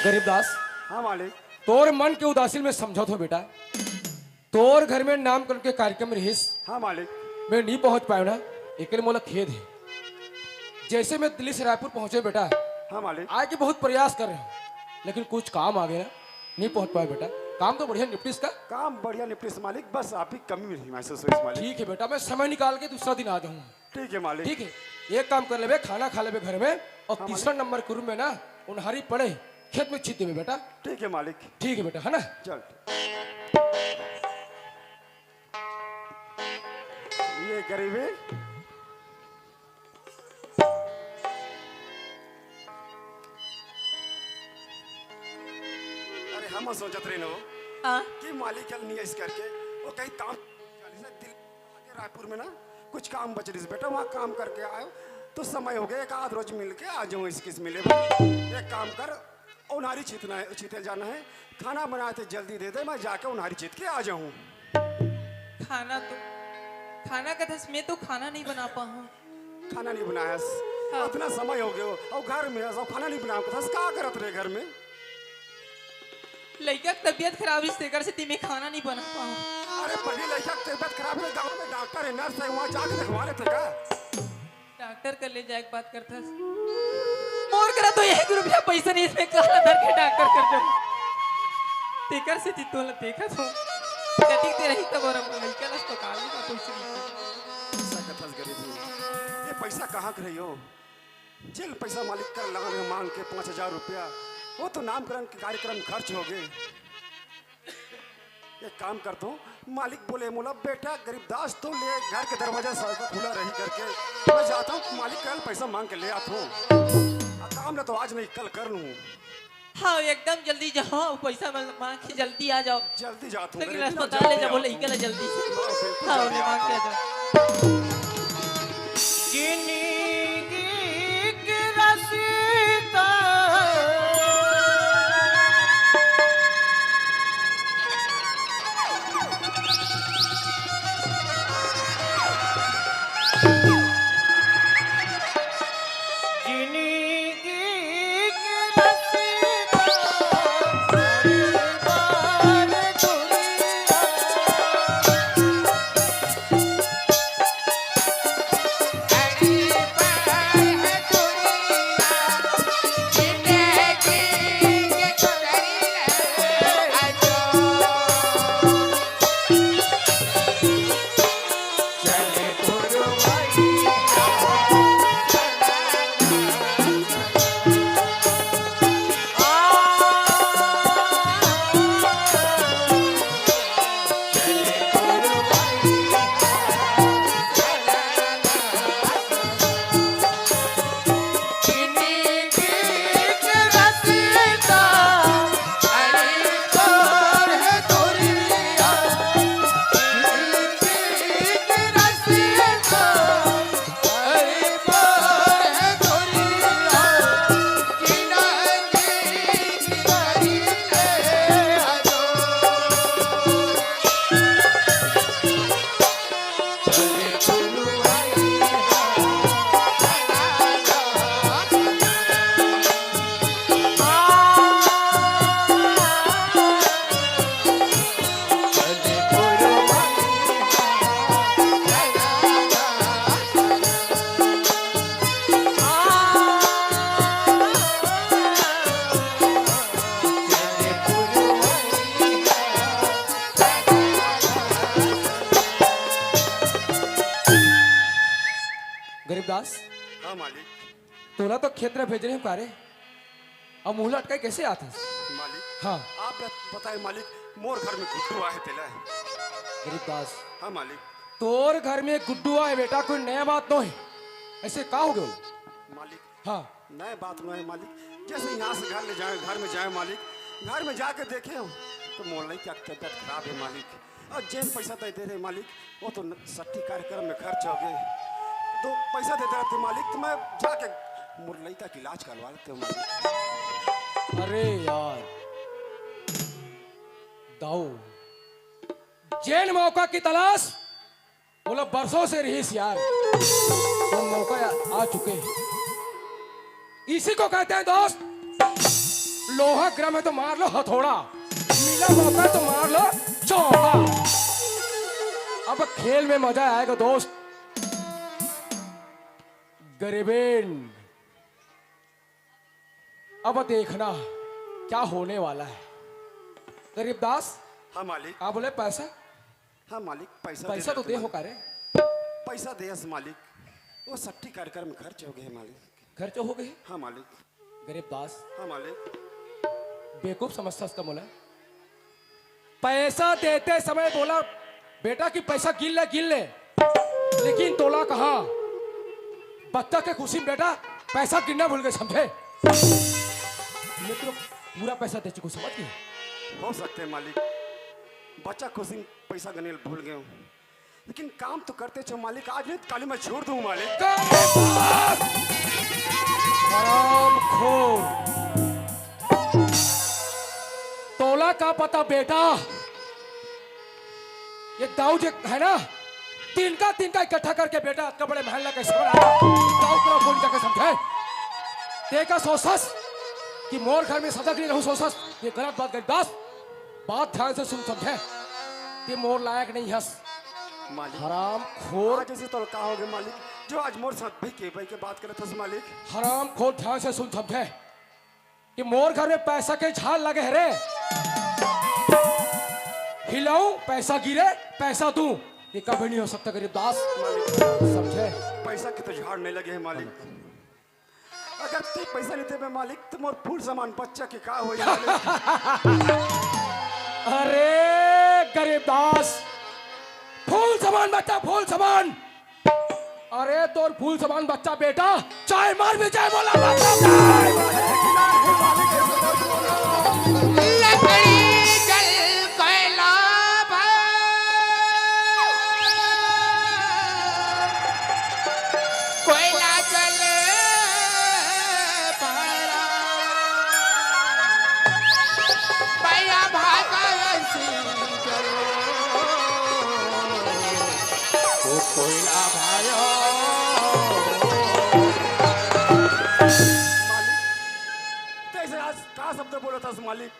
गरीबदास। हाँ मालिक। तोर मन के उदासीन में समझौत हो बेटा। तोर घर में नामकरण के कार्यक्रम रहीस। हाँ मालिक। मैं नहीं पहुंच पाया ना, एक मोला खेद है। जैसे मैं दिल्ली से रायपुर पहुंचे बेटा, हाँ मालिक। आगे बहुत प्रयास कर रहे हूँ, लेकिन कुछ काम आ गया, नहीं पहुंच पाया बेटा। काम तो बढ़िया निपटिस का। काम बढ़िया निपटिस मालिक, बस आप ही कमी में महसूस हुई मालिक। ठीक है बेटा, मैं समय निकाल के दूसरा दिन आ जाऊंगा। ठीक है मालिक। ठीक है, एक काम कर ले, खाना खा ले घर में, और हाँ, तीसरा नंबर के रूम में ना उनहारी पड़े खेत में छीते में बेटा। ठीक है मालिक। ठीक है बेटा, है ना। चल ये गरीबी अरे हम सोचत रहे नो कि मालिक कल नहीं इस करके वो कहीं काम दिल्ली रायपुर में ना कुछ काम बच रही बेटा, वहाँ काम करके आयो तो समय हो गया, एक आध रोज मिल के आ जाऊँ इसकिस मिले। एक काम कर, उन्हारी छीतना है, छीते जाना है, खाना बनाए थे जल्दी दे दे, मैं जाके उन्हारी छीत के आ जाऊँ। खाना का दस मैं तो खाना नहीं बना पाऊँ। खाना नहीं बनाया हाँ। इतना समय हो गया और घर में सब खाना नहीं बना क्या करत रहे घर में। लड़का की तबीयत खराब इस तेकर से मैं खाना नहीं बना पाऊँ। अरे पढ़ी लड़का की तबीयत खराब है, गाँव में डॉक्टर है, नर्स है, वहाँ जाके दिखवा लेते का। डॉक्टर कर ले जाए बात करता मोर करा तो 1 रुपया पैसा नहीं, इसमें कहा धर के डॉक्टर कर जाऊँ। तेकर से तो देखा तो कटिक ते रही तब और लड़का अस्पताल में पैसा ये पैसा कहाँ के रही हो? जेल पैसा मालिक कर लगा रहे मांग के 5000 रुपया, वो तो नामकरण के कार्यक्रम खर्च हो गए। एक काम कर दो, मालिक बोले मोला बेटा गरीबदास तो ले घर के दरवाजा सारा खुला रही करके मैं जाता हूँ, मालिक कल पैसा मांग के ले आता हूँ। काम ना तो आज नहीं कल कर लूँ। हाँ एकदम जल्दी जाओ, पैसा मांग के जल्दी आ जाओ। जल्दी जाता हूँ, लेकिन अस्पताल ले जाओ लड़का ले जल्दी से। हाँ ले मांग के आ जाओ। गरीबदास। हाँ मालिक। तोला तो खेत में भेज रहे कारे, अब मुँह लटका कैसे आता? मालिक हाँ आप बताए मालिक, मोर घर में गुड्डू आए तेला। गरीबदास, हाँ मालिक। तोर घर में गुड्डू आए बेटा, कोई नया बात तो है, ऐसे का हो गया? मालिक हाँ नए बात में है मालिक, जैसे यहाँ से घर ले जाए, घर में जाए मालिक, घर में जाके देखे तो मोल क्या तबियत खराब है मालिक, और जेन पैसा दे रहे मालिक वो तो सट्टी कार्यक्रम में खर्च हो गए, तो पैसा देते रहते मालिक, तो मैं जाके मुरलई का इलाज करवा लेते हो मालिक। अरे यार दाऊ, जेन मौका की तलाश बोला बरसों से रहीस यार, तो मौका आ चुके हैं। इसी को कहते हैं दोस्त, लोहा गिरा है तो मार लो हथौड़ा, मिला मौका तो मार लो चौका। अब खेल में मजा आएगा दोस्त। गरीबेन, अब देखना क्या होने वाला है। गरीबदास, हाँ मालिक। आप बोले पैसा? हाँ मालिक, पैसा पैसा तो दे हो मालिक। करे। पैसा दे यस मालिक, वो सट्टी कार्यक्रम में खर्च हो गए मालिक। खर्च हो गए? हाँ मालिक। गरीबदास, हाँ मालिक। बेवकूफ समझता उसका बोला। पैसा देते समय बोला बेटा कि पैसा गिन ले, लेकिन तोला कहा बच्चा के खुशी में बेटा पैसा गिनना भूल गए, समझे? मित्र पूरा पैसा दे चुको, समझ गए? हो सकते हैं मालिक, बच्चा खुशी में पैसा गने भूल गए हूँ, लेकिन काम तो करते छो मालिक। आज नहीं तो कल मैं छोड़ दूँ मालिक। हरामखोर, तोला का पता बेटा, ये दाऊ जो है ना, तीन का इकट्ठा करके बेटा कपड़े महल कैसे बनाया, दाऊ पूरा बोल जाके समझे। देखा सोचस कि मोर घर में सजग नहीं रहूं, सोचस ये गलत बात कर। दास बात ध्यान से सुन, समझे? कि मोर लायक नहीं हस मालिक। हरामखोर, आज ऐसे तो कहोगे मालिक, जो आज मोर साथ भाई के बात करे थे मालिक। हरामखोर, ध्यान से सुन, समझे? कि मोर घर में पैसा के झाल लगे है रे, हिलाऊं पैसा गिरे पैसा दूं, ये कभी नहीं हो सकता गरीबदास, समझे? पैसा के तो झाड़ नहीं लगे हैं मालिक। अगर तू पैसा नहीं दे मालिक तो मोर फूल सामान बच्चा के का हो जाए। अरे गरीबदास, फूल समान बच्चा, फूल समान। अरे तो फूल समान बच्चा बेटा चाहे मार भी जाए, बोला लकड़ी जल कोयला कोयला जल पया भागा कोयला भाया। कैसे आज का शब्द बोला था मालिक?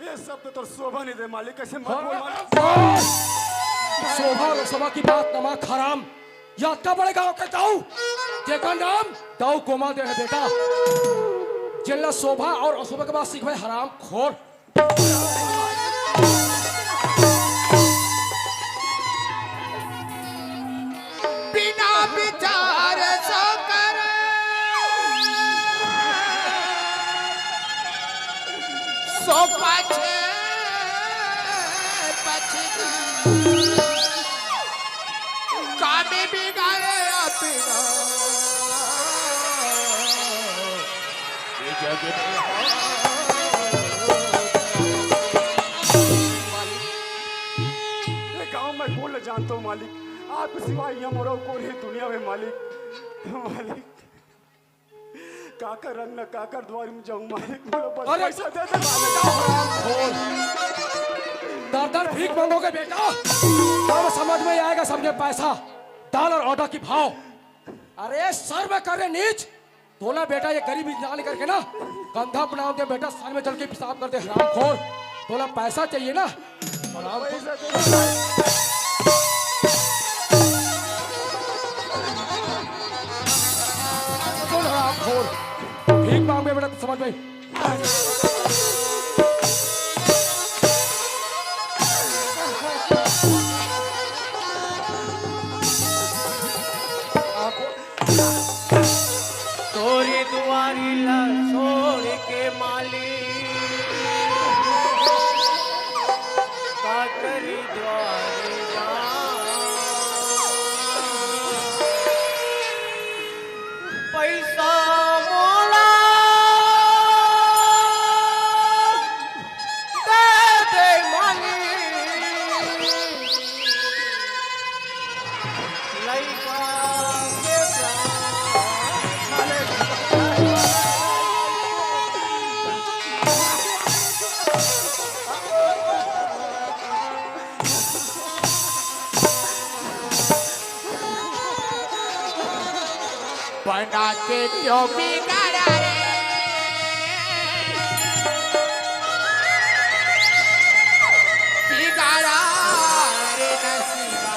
ये शब्द तो शोभा नहीं दे मालिक, कैसे मत बोल मालिक। शोभा और शोभा की बात नमा खराम, याद का बड़े गांव के दाऊ, जेका नाम दाऊ कोमा दे है बेटा, जिला शोभा और अशोभा के बाद सीख भाई हराम खोर। बिना विचार सो कर सो पाछे कामे बिगाड़े अपना ये जग ये गांव में बोल जानता हूँ मालिक, आप सिवाय यहाँ मोरा को नहीं दुनिया में मालिक। मालिक काकर रंग न काकर द्वार में जाऊँ मालिक, बोलो बस अरे पैसा दे दे मालिक। दर भीख मांगोगे बेटा, तब समझ में आएगा, समझे? पैसा दाल और ऑर्डर की भाव। अरे सर में करे नीच, तोला बेटा ये गरीब इंसान करके ना कंधा बनाओ दे बेटा, साल में चल के पेशाब कर दे हरामखोर। तोला पैसा चाहिए ना, पैसा दे दे मालिक। हरामखोर, भीख मांगे बेटा तो समझ में। तोरी दुआरी ला छोड़ के माली काकरी द्वारी जा पैसा मोला दे दे माली लइका के प्राण बना के क्यों बिगाड़ा रे बिगाड़ा रे नसीबा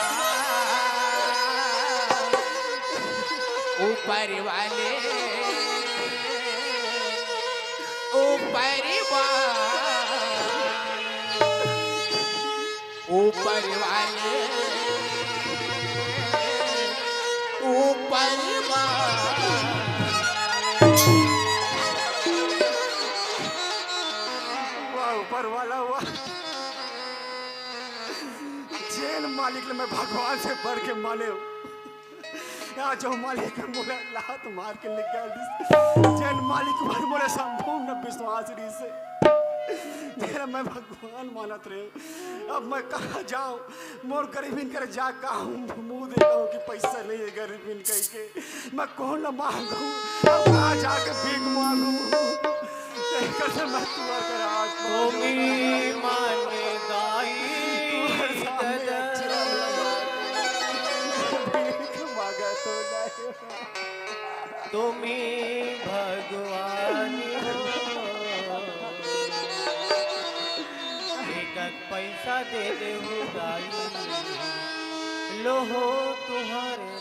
ऊपर वाले ऊपर वाले ऊपर वाह ऊपर वाला हुआ जेल मालिक ने मैं भगवान से बढ़ के माने हूँ यहाँ जो मालिक मुझे लात मार के निकाल दी जेल मालिक मुझे संपूर्ण विश्वास रही से मेरा मैं भगवान मानत रहे अब मैं कहाँ जाऊँ मोर गरीबीन कर जा कहाँ मुँह देखा हूँ कि पैसा नहीं है गरीबीन कह के मैं कौन मांगू अब कहाँ जाके भीख मांगू कैसे मैं तुम्हारा कर हाथ तुम्ही माने गाई भीख मांगा तो नहीं तुम्ही भगवान हो एक पैसा दे दे गाई लो हो तुम्हारे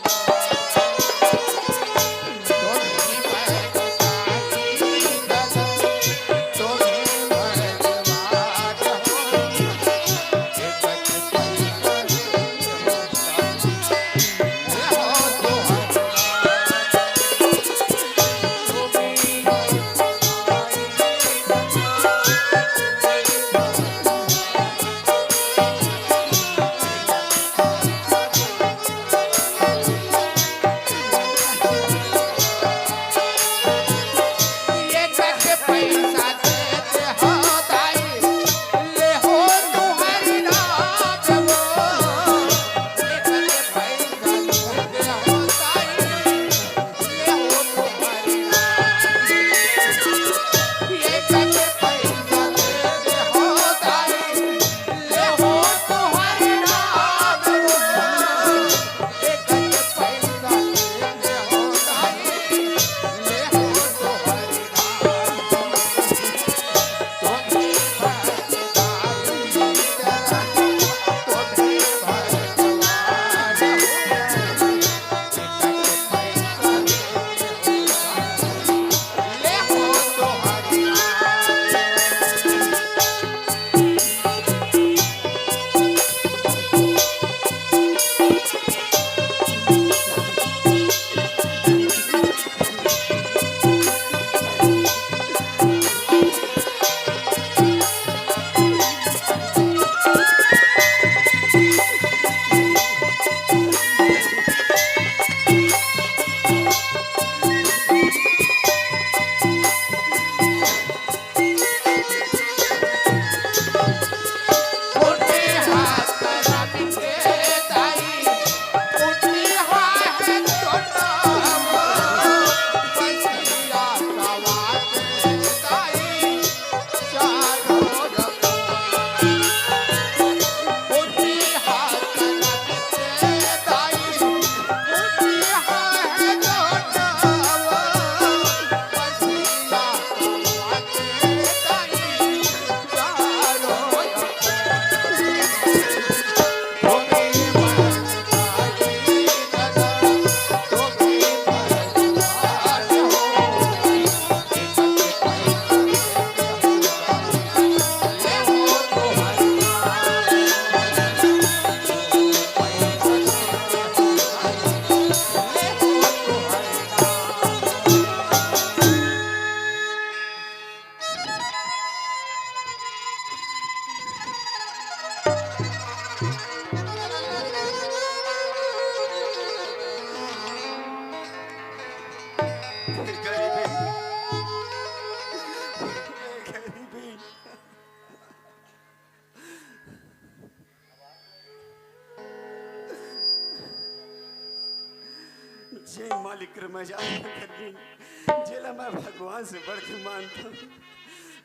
जय मालिक मैं जेला मैं भगवान से बढ़ के मानता हूँ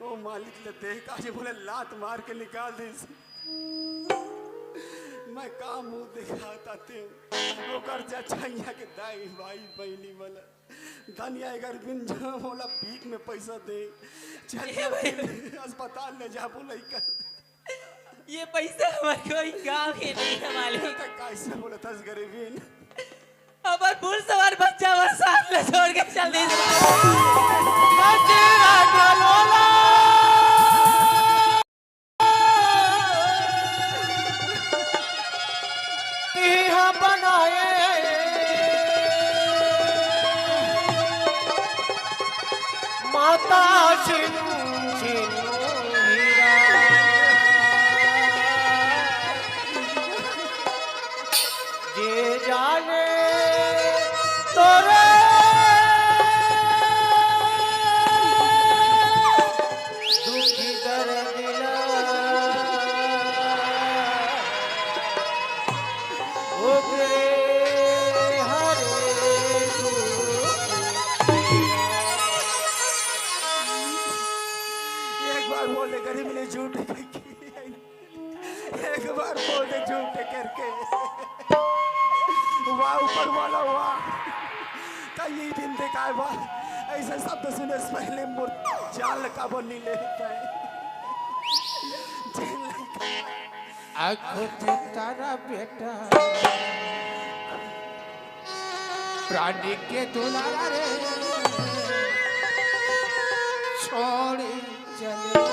वो मालिक ने देख आज बोले लात मार के निकाल दी मैं का मुंह दिखाता थे ओकर जा छैया के दाई भाई बहनी वाला धनिया अगर बिन जा होला भीख में पैसा दे चल अस्पताल ले जा बोलै कर ये पैसा हमारे कोई गाँव के नहीं है मालिक। कैसे बोला था गरीबीन हमार फूल सवार बच्चा और साथ में छोड़ के चल दी। माता चिनू चिनू जे जाने तोरे दुखी दर्द ओके हरे एक बार बोले गरीब ने झूठ एक बार बोले झूठ करके वाह ऊपर वाला वाह कई दिन देखा है वाह ऐसे शब्द सुने से पहले मुर्द जाल का बनी लेता है आँखों से तारा बेटा प्राणी के दुलारा रे छोड़ी चले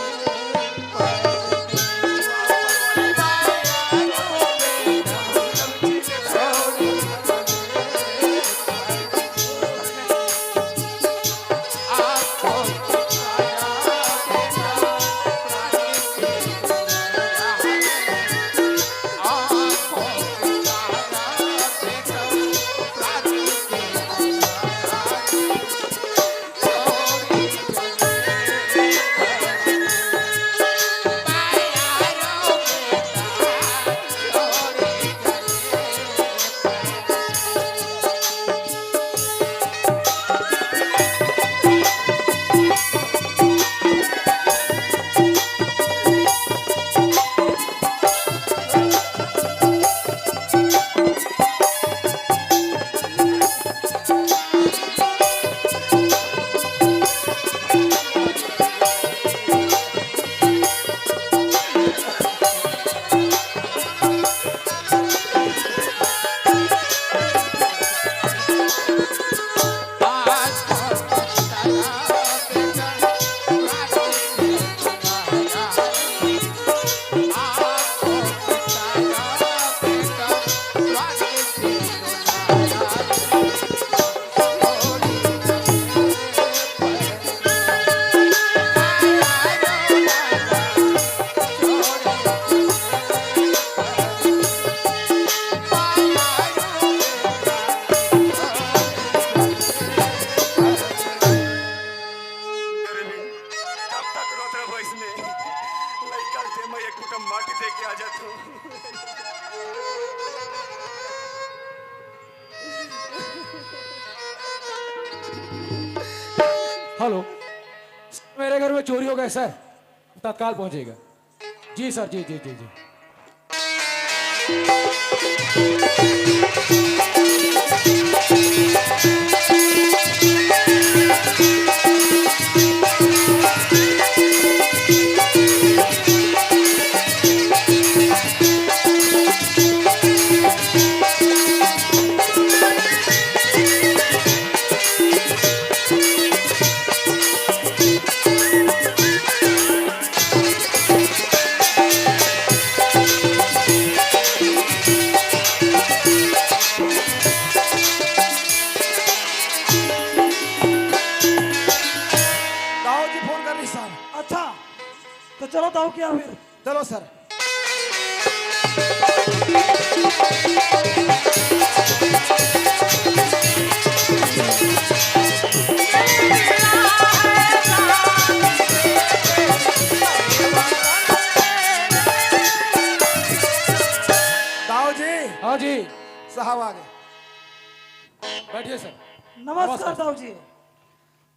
हेलो, मेरे घर में चोरी हो गया सर, तत्काल पहुंचेगा। जी सर, जी जी जी जी। तो चलो ताऊ क्या फिर चलो सर। ताऊ जी। हाँ जी, साहब आ गए, बैठिए सर। नमस्कार ताऊ जी।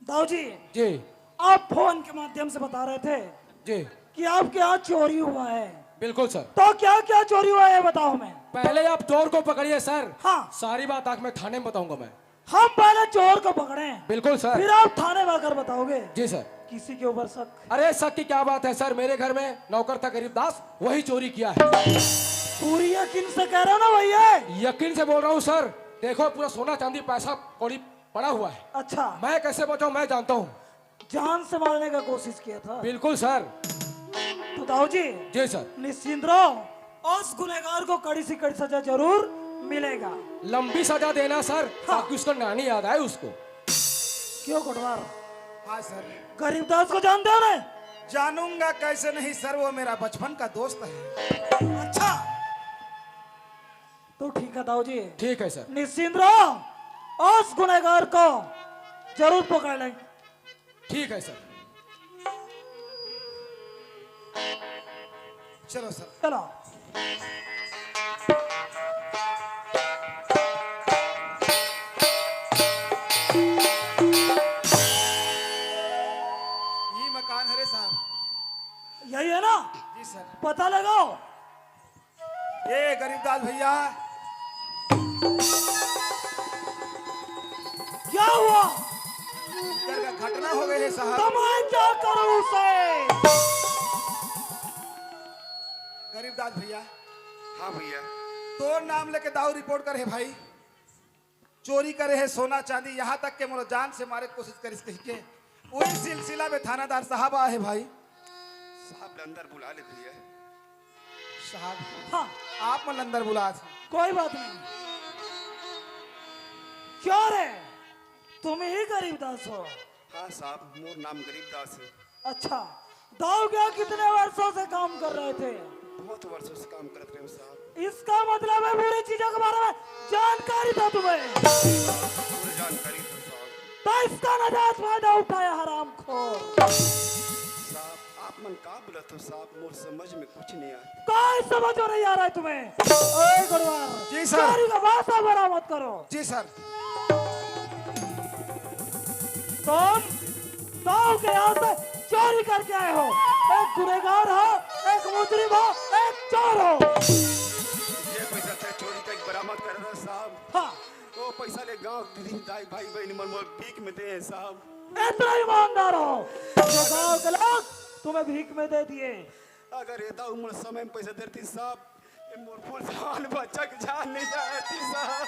ताऊ जी, जी आप फोन के माध्यम से बता रहे थे जी कि आपके यहाँ चोरी हुआ है। बिल्कुल सर। तो क्या क्या चोरी हुआ है बताओ हमें। पहले आप चोर को पकड़िए सर। हाँ। सारी बात आके मैं थाने में बताऊंगा मैं। हम पहले चोर को पकड़े, बिल्कुल सर। फिर आप थाने में आकर बताओगे। जी सर। किसी के ऊपर शक? अरे शक की क्या बात है सर, मेरे घर में नौकर था गरीबदास, वही चोरी किया है। पूरी यकीन से कह रहे हो ना भैया? यकीन से बोल रहा हूँ सर। देखो पूरा सोना चांदी पैसा कौड़ी पड़ा हुआ है। अच्छा, मैं कैसे बचाऊं मैं जानता हूँ। जान से मारने का कोशिश किया था? बिल्कुल सर। तो दाऊ जी जी सर। निश्चिंत रहो, उस गुनहगार को कड़ी से कड़ी सजा जरूर मिलेगा। लंबी सजा देना सर, हाँ। ताकि उसका नानी याद आए उसको। क्यों कोटवार, हाँ सर। गरीबदास को जानते हो ना? जानूंगा कैसे नहीं सर, वो मेरा बचपन का दोस्त है। अच्छा, तो ठीक है दाऊ जी, ठीक है सर। निश्चिंत रहो, उस गुनहगार को जरूर पकड़ लेंगे। ठीक है सर। चलो सर। चलो। ये मकान है रे साहब। यही है ना? जी सर। पता लगाओ। ये गरीबदास भैया, क्या हुआ? इधर का घटना हो गई है साहब। तो मैं क्या करूं उसे? गरीबदास भैया, हाँ भैया। तो नाम लेके दाऊ रिपोर्ट करे भाई, चोरी करे है सोना चांदी, यहाँ तक के मोर जान से मारे कोशिश करिस कही के। वही सिलसिला में थानादार साहब आए भाई। साहब अंदर बुला ले भैया। साहब हाँ, आप मन अंदर बुला थे। कोई बात नहीं। क्यों रे, तुम ही गरीबदास हो? हाँ साहब, मोर नाम गरीबदास है। अच्छा, दाऊ क्या कितने वर्षों से काम कर रहे थे? बहुत वर्षों से काम करते रहे साहब। इसका मतलब है बुरी चीजों के बारे में जानकारी था तुम्हें? पूरी जानकारी था साहब। तो इसका नजायज फायदा उठाया हरामखोर। साहब आप मन का बोला तो साहब, मोर समझ में कुछ नहीं आया। कोई समझ में नहीं आ रहा है तुम्हें? ओए गुरुवार, जी सर। चोरी का भाषा बरामद करो। जी सर। तुम दाऊ के यहाँ से चोरी करके आए हो। एक गुनहगार हो, एक मुजरिम हो, एक चोर हो। ये पैसा थे चोरी का एक बरामद कर रहा साहब। हाँ, वो पैसा ले गांव दीदी दाई भाई बहन मन मोर भीख में दे हैं साहब। इतना ईमानदार हो जो गाँव के लोग तुम्हें भीख में दे दिए। अगर ये दाऊ मोर समय में पैसा देती साहब, ये मोर फूल जान बच्चा की जान नहीं जाती साहब।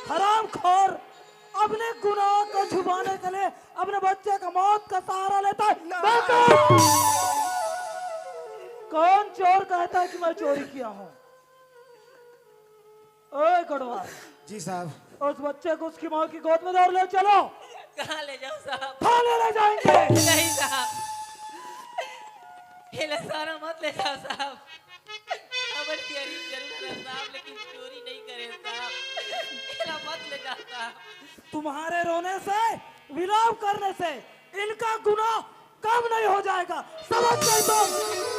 हरामखोर अपने गुनाह को छुपाने के लिए अपने बच्चे का मौत का सहारा लेता है। बेवकूफ! कौन चोर कहता है कि मैं चोरी किया हूँ? ओए गढ़वाल, जी साहब। उस बच्चे को उसकी माँ की गोद में दौड़ ले चलो। कहाँ ले जाओ साहब? थाने ले जाएंगे। नहीं साहब, ये सारा मत ले जाओ साहब। खबर गरीब जरूर है साहब, लेकिन चोरी नहीं करे साहब। ये मत ले जाओ साहब। तुम्हारे रोने से, विलाप करने से इनका गुनाह कम नहीं हो जाएगा। समझ गए तुम?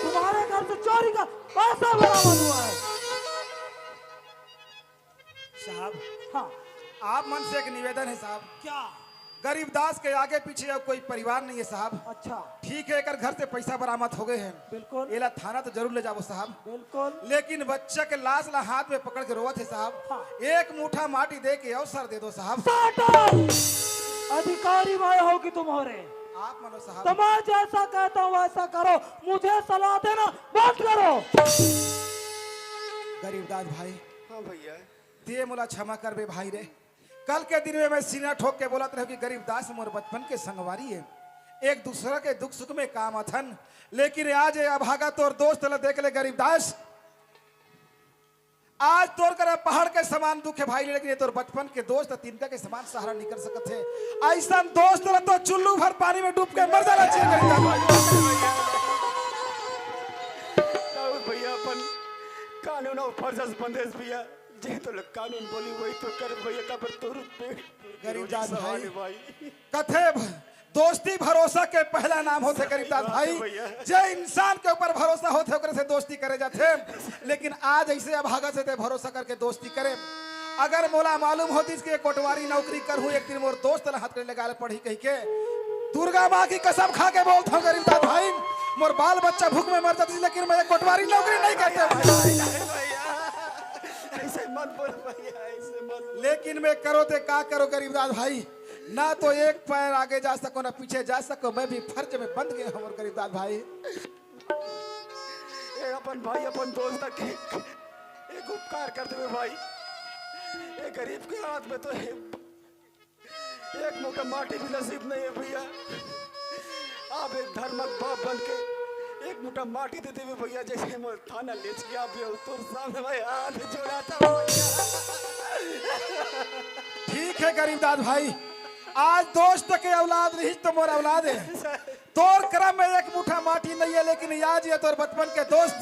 तुम्हारे घर से चोरी का पैसा बरामद हुआ है। साहब हाँ, आप मन से एक निवेदन है साहब। क्या? गरीबदास के आगे पीछे अब कोई परिवार नहीं है साहब। अच्छा, ठीक है, एक घर से पैसा बरामद हो गए हैं। बिल्कुल एला थाना तो जरूर ले जाओ साहब। बिल्कुल। लेकिन बच्चा के लाश ला हाथ में पकड़ के रोवत है साहब। हाँ। एक मुठा माटी दे के अवसर दे दो साहब। अधिकारी मैं होगी तुम्हारे। आप मानो साहब। तो मैं जैसा कहता हूँ वैसा करो, मुझे सलाह देना बंद करो। गरीबदास भाई, हाँ भैया। दे मोला क्षमा कर बे भाई रे। कल के दिन में मैं सीना ठोक के बोलत रहे कि गरीबदास मोर बचपन के संगवारी है, एक दूसरे के दुख सुख में काम अथन। लेकिन आज ये अभागा तोर दोस्त ला देख ले गरीबदास, आज तोर कर पहाड़ के समान दुख है भाई, लेकिन ये तोर बचपन के दोस्त तिनका के समान सहारा नहीं कर सकत है। ऐसा दोस्त ला तो चुल्लू भर पानी में डूब के मर जाना चाहिए गरीबदास दाऊद भैया अपन कानून और फर्ज बंदेज भैया, जे तो लोग कानून बोली वही तो कर भैया। का पर तोर पे गरीबदास भाई, भाई कथे दोस्ती भरोसा के पहला नाम होते गरीबदास भाई। जे इंसान के ऊपर भरोसा होते ओकरे से दोस्ती करे जाते, लेकिन आज ऐसे अभागा से ते भरोसा करके दोस्ती करे। अगर मोला मालूम होती कि कोटवारी नौकरी करूँ, एक दिन मोर दोस्त ला हाथ में लगा पढ़ी कही के दुर्गा माँ की कसम खा के बोलता हूँ गरीबदास भाई, मोर बाल बच्चा भूख में मर जाती, लेकिन मैं कोटवारी नौकरी नहीं करते भाई। नहीं भैया, ऐसे मत बोल भैया, ऐसे मत बोल। लेकिन मैं करो ते का करो गरीबदास भाई, ना तो एक पैर आगे जा सको ना पीछे जा सको, मैं भी फर्ज में बंद गया हूँ गरीबदास भाई। ए अपन भाई अपन दोस्त के एक उपकार कर दे भाई, एक गरीब के हाथ में तो एक मुट्ठा माटी भी नसीब नहीं है भैया। आप एक धर्मक बाप बन के एक मुट्ठा माटी देते हुए भैया, जैसे मैं थाना ले गया तो सामने भाई हाथ जोड़ा था भैया। ठीक है गरीबदास भाई, आज दोस्त के औलाद नहीं तो मोर औलाद है, तोर क्रम में एक मुट्ठा माटी नहीं है, लेकिन आज ये तोर बचपन के दोस्त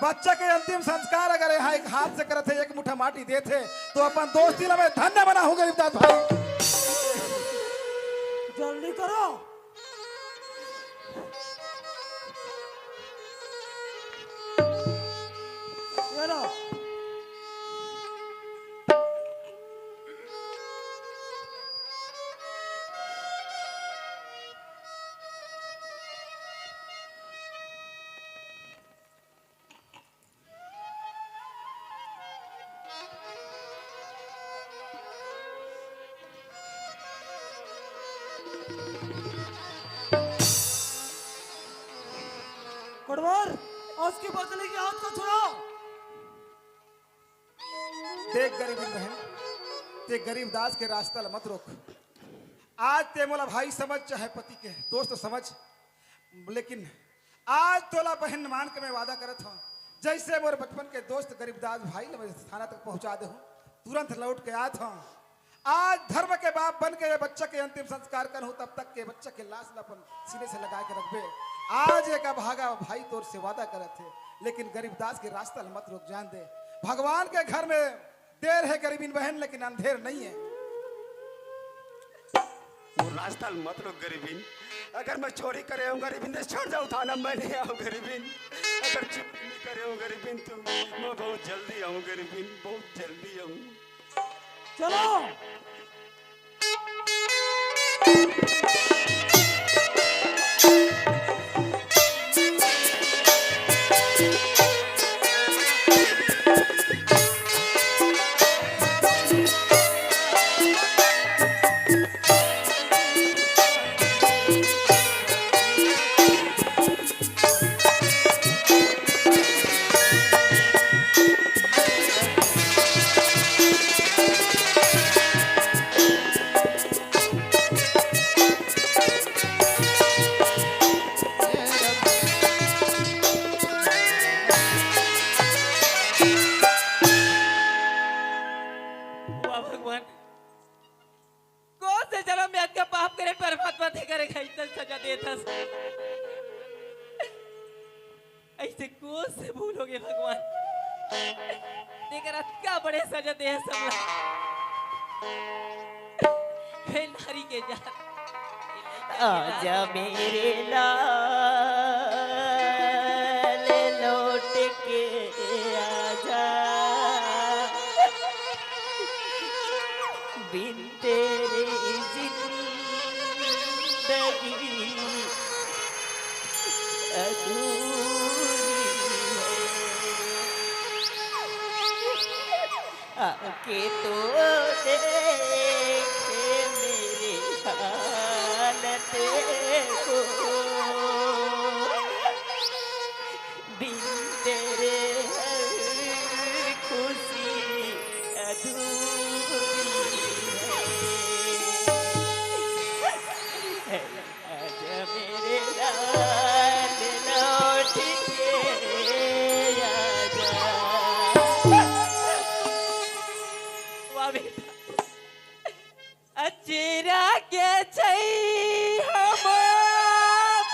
बच्चा के अंतिम संस्कार अगर यहाँ एक हाथ से करते एक मुट्ठा माटी देते तो अपन दोस्ती में धन्य बना हूँ गरीबदास भाई। जल्दी करो। ये लो। कोटवार, उसकी बदले के हाथ को छुड़ाओ। देख गरीब बहन, ते गरीबदास के रास्ता मत रोक। आज ते मोला भाई समझ चाहे पति के दोस्त समझ, लेकिन आज तोला बहन मान के मैं वादा करत हूँ, जैसे मोर बचपन के दोस्त गरीबदास भाई ने थाना तक पहुंचा दे हूँ, तुरंत लौट के आत हूँ। आज धर्म के बाप बन के ये बच्चा के अंतिम संस्कार कर हूँ, तब तक के बच्चा के लाश अपन सीने से लगा के रखबे। आज एक भागा भाई तोर से वादा करे थे, लेकिन गरीबदास के रास्ता मत रोक, जान दे भगवान के घर में देर है गरीबीन बहन, लेकिन अंधेर नहीं है। वो रास्ता मत लो गरीबीन, अगर मैं चोरी करे हूँ गरीबीन तो छोड़ जाऊँ थाना, मैं नहीं आऊँ गरीबीन। अगर चोरी नहीं करे हूँ गरीबीन तो मैं बहुत जल्दी आऊँ गरीबीन, बहुत जल्दी आऊँ। चलो। वाह भगवान, कौन से जन्म में का पाप करे परमात्मा थे करेगा इतना सजा देता। ऐसे कौन से भूलोगे भगवान, देकर क्या बड़े सजा दे है सब। हे नारी के जान, आजा मेरे लाल लौट के आजा, बिन तेरे जिंदगी अधूरी है। आके तो देखे मेरी हालत को, बिन तेरे हर खुशी अधूरी है। आजा मेरे लाल लौट के आजा। वाह बेटा, अचेरा के छई हम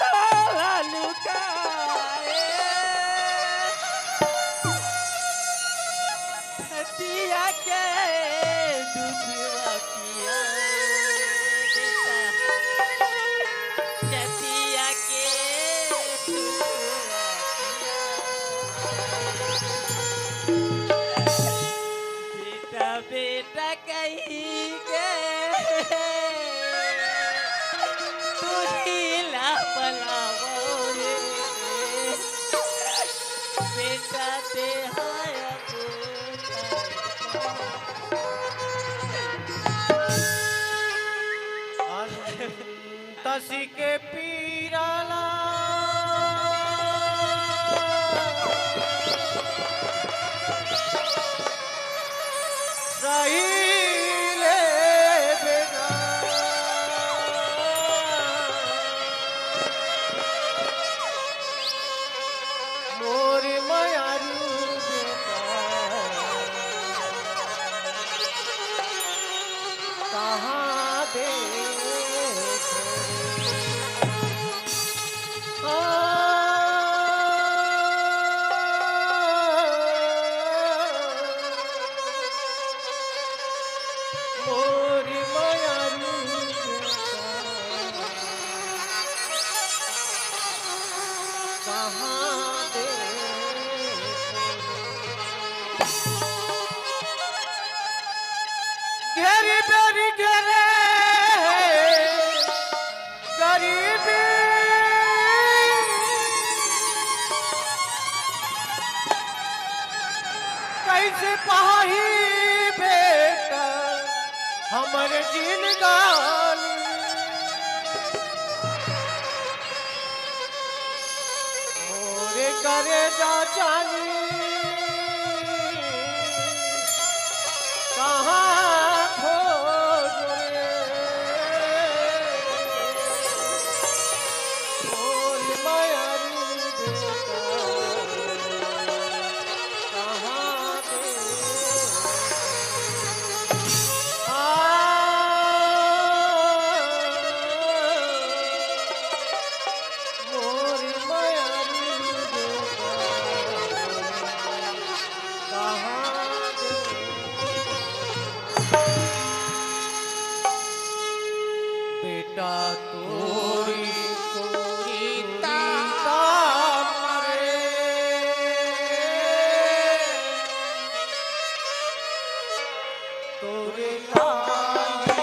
ताला लुकाए, छतिया के दुधवा पिया बेटा, छतिया के दुधवा पिया। बेटा बेटा कही के किसी के पीराला सही ले बेगा मोरी मायारू बेटा कहाँ दे मोरी मायारू कहाँ दे घेरी बेरी घेरे गरीबी कैसे पाही बेटा हमर जिंदगानी मोरे करे जा जानी कहाँ खोज रे मोर मायारू बेटा कहाँ दे मोर मायारू बेटा कहाँ दे बेटा तोरी तोरी तामरे तोरे लागी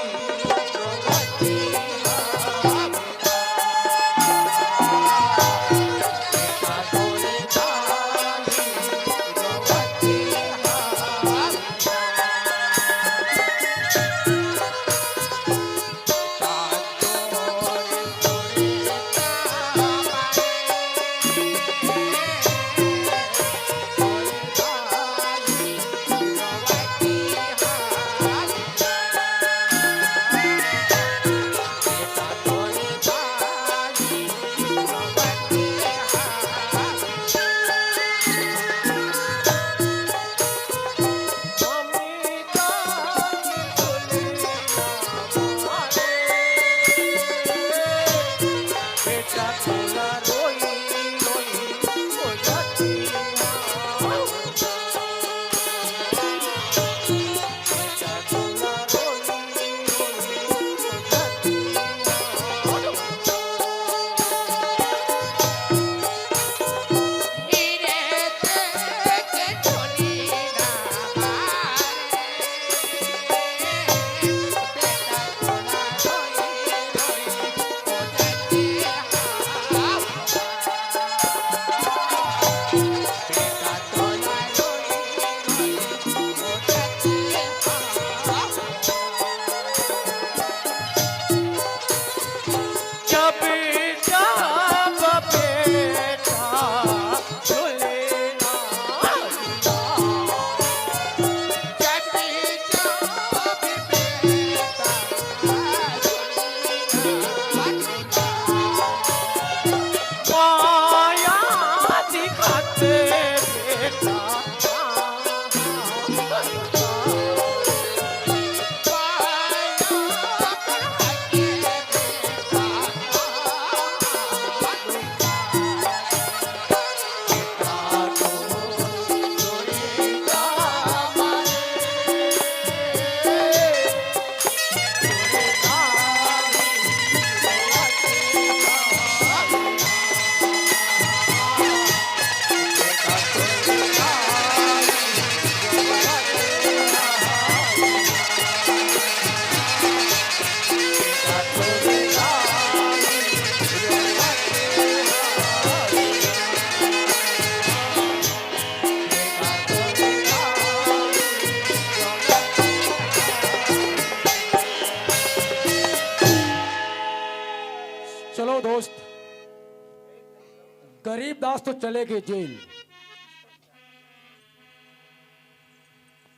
गरीब दास तो चले गए जेल,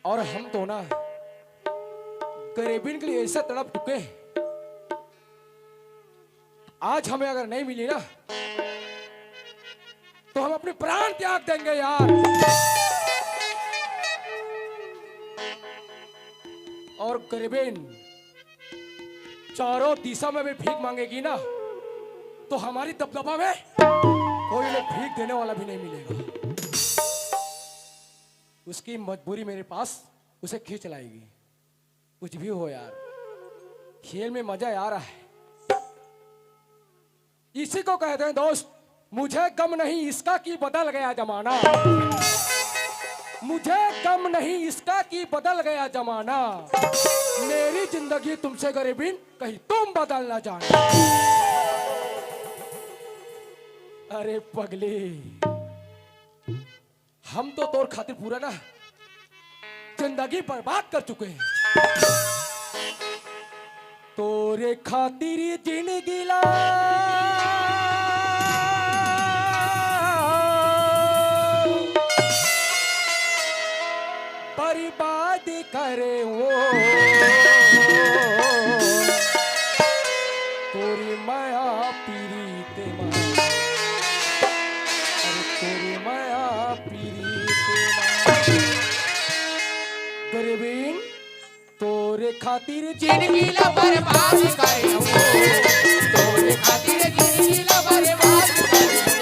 और हम तो ना गरीबी के लिए ऐसा तड़प चुके हैं। आज हमें अगर नहीं मिली ना तो हम अपने प्राण त्याग देंगे यार। और गरीबीन चारों दिशा में भी भीख मांगेगी ना तो हमारी दबदबा में कोई लोग भीख देने वाला भी नहीं मिलेगा। उसकी मजबूरी मेरे पास उसे खींच लाएगी। कुछ भी हो यार, खेल में मजा आ रहा है। इसी को कहते हैं दोस्त, मुझे गम नहीं इसका कि बदल गया जमाना, मुझे गम नहीं इसका कि बदल गया जमाना, मेरी जिंदगी तुमसे गरीबीन कहीं तुम बदल ना जाना। अरे पगली, हम तो तोर खातिर पूरा ना जिंदगी बर्बाद कर चुके हैं। तोरे खातिर जिंदगी ला बर्बाद करे वो, तोरी माया पीरीत माँ, अरे तोरी माया पीरीत माँ। गरीबीन तोरे खातिर जिंदगी ला बर्बाद करे वो, तोरे खातिर जिंदगी ला बर्बाद करे